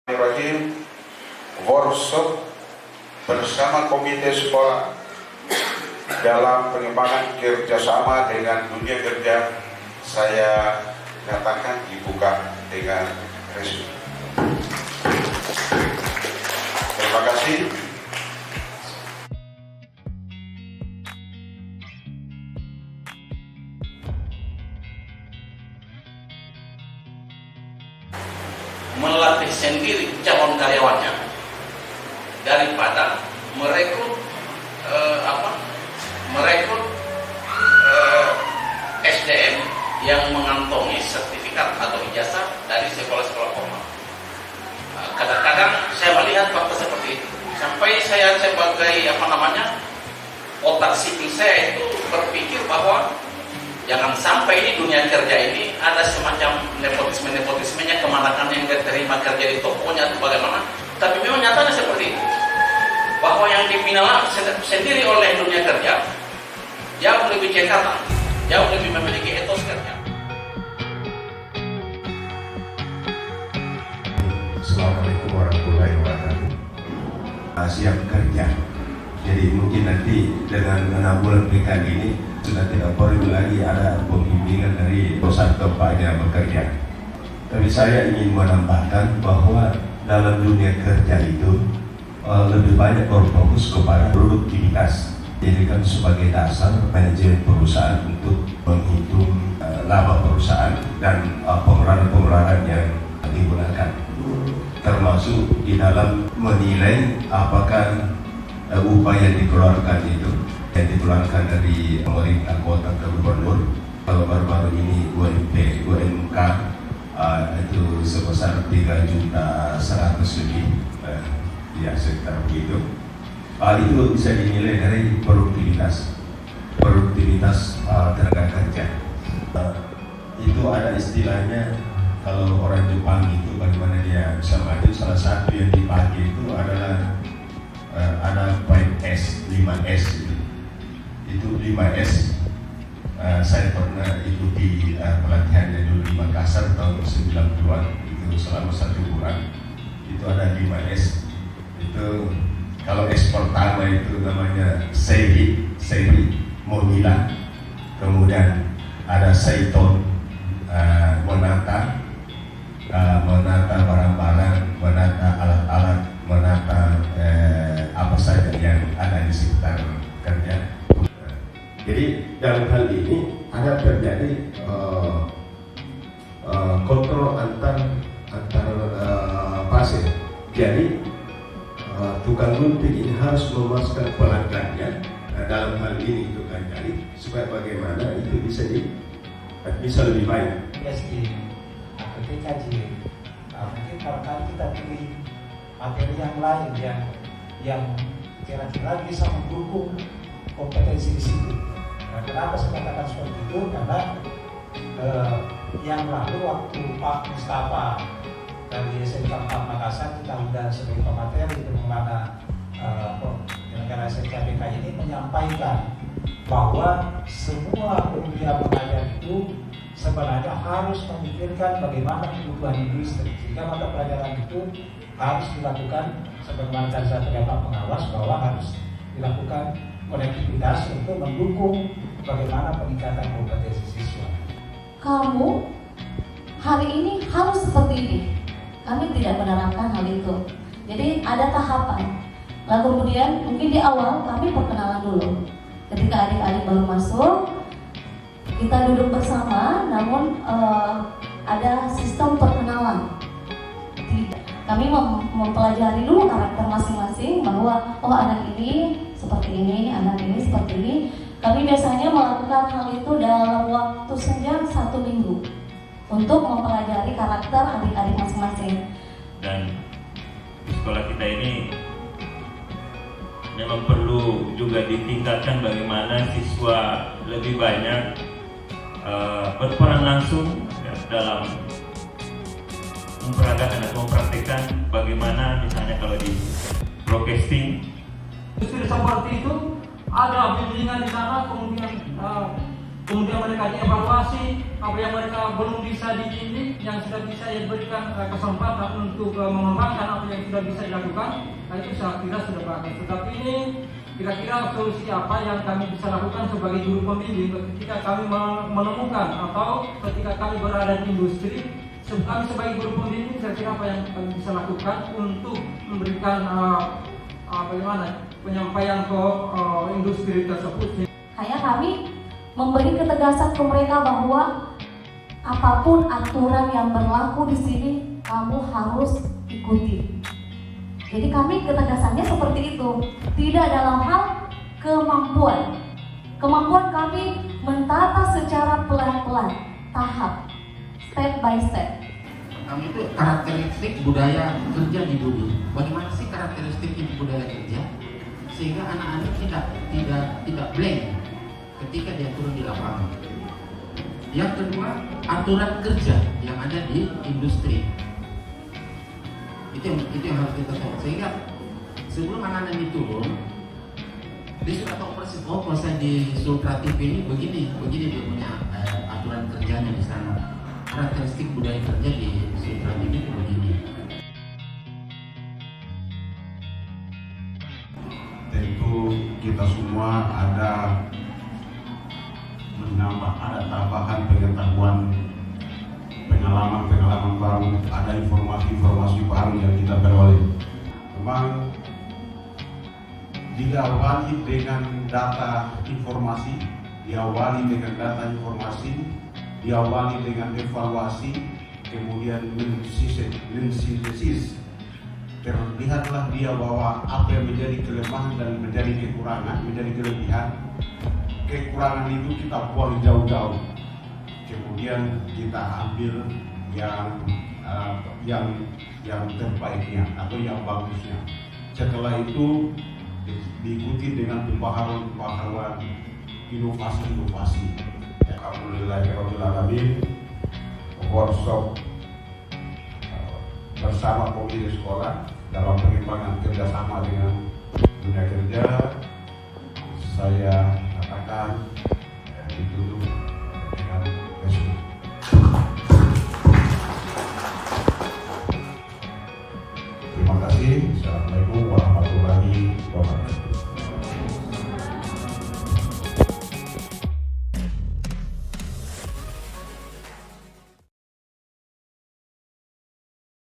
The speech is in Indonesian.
Bismillahirrahmanirrahim. Workshop bersama komite sekolah dalam pengembangan kerjasama dengan dunia kerja saya nyatakan dibuka dengan resmi. Terima kasih. Melatih sendiri calon karyawannya daripada merekrut SDM yang mengantongi sertifikat atau ijazah dari sekolah-sekolah formal. Kadang-kadang saya melihat fakta seperti itu. Sampai saya sebagai otak sipil saya itu berpikir bahwa jangan sampai ini dunia kerja ini ada semacam nepotismenya, kemanakan yang diterima kerja di tokonya itu bagaimana. Tapi memang nyatanya seperti itu, bahwa yang dibina sendiri oleh dunia kerja jauh lebih cekatan, jauh lebih memiliki etos kerja. Assalamualaikum warahmatullahi wabarakatuh. Siap kerja. Jadi mungkin nanti dengan 6 bulan PKL ini sudah tidak perlu lagi ada pembimbingan dari pusat tempatnya bekerja. Tapi saya ingin menambahkan bahwa dalam dunia kerja itu lebih banyak berfokus kepada produktivitas. Jadikan sebagai dasar manajemen perusahaan untuk menghitung laba perusahaan dan pengeluaran yang digunakan, termasuk di dalam menilai apakah upaya yang dikeluarkan itu yang dikeluarkan dari pemerintah kota ke gubernur. Kalau baru-baru ini UMK itu sebesar 3.100.000 lebih, ya sekitar begitu. Itu bisa dinilai dari produktivitas tenaga kerja. Itu ada istilahnya, kalau orang Jepang itu bagaimana dia bisa maju, salah satu yang dipakai itu adalah ada 5S, 5S itu 5S. Saya pernah ikuti pelatihannya dulu di Makassar tahun 90-an, itu selama 1 bulan. Itu ada 5S. Itu kalau S pertama itu namanya seri Monila, kemudian ada Seiton, menata barang-barang, menata alat-alat, menata apa saja yang ada di sekitar kerja. Jadi dalam hal ini ada terjadi kontrol antar pasien. Jadi tukang gunting ini harus memuaskan pelanggannya. Dalam hal ini tukang jahit, supaya bagaimana itu bisa lebih baik. Mungkin kalau kita pilih materi yang lain yang kira-kira bisa mendukung kompetensi di situ. Nah, kenapa saya katakan seperti itu? Karena yang lalu waktu Pak Mustafa dari SMK 4 Makassar kita sudah sebagai pemateri pengembangan penyelenggara SMK BK ini menyampaikan bahwa semua dunia pengajar itu sebenarnya harus memikirkan bagaimana kebutuhan industri, sehingga mata pelajaran itu harus dilakukan sebagaimana tadi saya pendapat pengawas bahwa harus dilakukan konektivitas untuk mendukung bagaimana peningkatan kompetensi siswa. Kamu hari ini harus seperti ini. Kami tidak menerapkan hal itu. Jadi ada tahapan. Lalu kemudian mungkin di awal kami perkenalan dulu. Ketika adik-adik baru masuk, kita duduk bersama, namun ada sistem perkenalan. Kami mempelajari dulu karakter masing-masing, bahwa anak ini seperti ini, anak ini seperti ini. Kami biasanya melakukan hal itu dalam waktu sejam 1 minggu untuk mempelajari karakter adik-adik masing-masing. Dan di sekolah kita ini memang perlu juga ditingkatkan bagaimana siswa lebih banyak berperan langsung dalam memperagakan atau mempraktikkan bagaimana misalnya kalau di broadcasting. Justru seperti itu ada bimbingan di sana, kemudian kemudian mereka dievaluasi apa yang mereka belum bisa dididik, yang sudah bisa diberikan kesempatan untuk mengembangkan apa yang sudah bisa dilakukan. Nah, itu saya kira sudah bagus. Tetapi ini kira-kira solusi apa yang kami bisa lakukan sebagai guru pembimbing ketika kami menemukan atau ketika kami berada di industri. Kami sebagai guru pembimbing, saya kira apa yang kami bisa lakukan untuk memberikan bagaimana penyampaian ke industri tersebut. Kayak kami memberi ketegasan ke mereka bahwa apapun aturan yang berlaku di sini kamu harus ikuti. Jadi kami ketegasannya seperti itu, tidak dalam hal kemampuan. Kemampuan kami mentata secara pelan-pelan, tahap, step by step. Kami itu karakteristik budaya kerja di bumi. Bagaimana sih karakteristik budaya kerja sehingga anak-anak tidak blank ketika dia turun di lapangan. Yang kedua, aturan kerja yang ada di industri. Itu yang harus kita tahu. Sehingga sebelum anak-anak ini turun, dia sudah tahu persis. Oh, kalau saya di Sultra TV ini begini dia punya aturan kerjanya di sana. Karakteristik budaya kerja di Sultra TV itu begini. Tentu kita semua ada tambahan pengetahuan, pengalaman baru, ada informasi baru yang kita peroleh. Memang diawali dengan data informasi, diawali dengan evaluasi, kemudian mensintesis. Terlihatlah dia bahwa apa yang menjadi kelemahan dan menjadi kekurangan, menjadi kelebihan. Kekurangan itu kita buang jauh-jauh, kemudian kita ambil yang terbaiknya atau yang bagusnya. Setelah itu diikuti dengan pembaharuan inovasi. Alhamdulillahirobbilalamin, workshop bersama komite sekolah dalam pengembangan kerjasama dengan dunia kerja, saya katakan ditutup dengan resmi. Terima kasih. Assalamualaikum warahmatullahi wabarakatuh.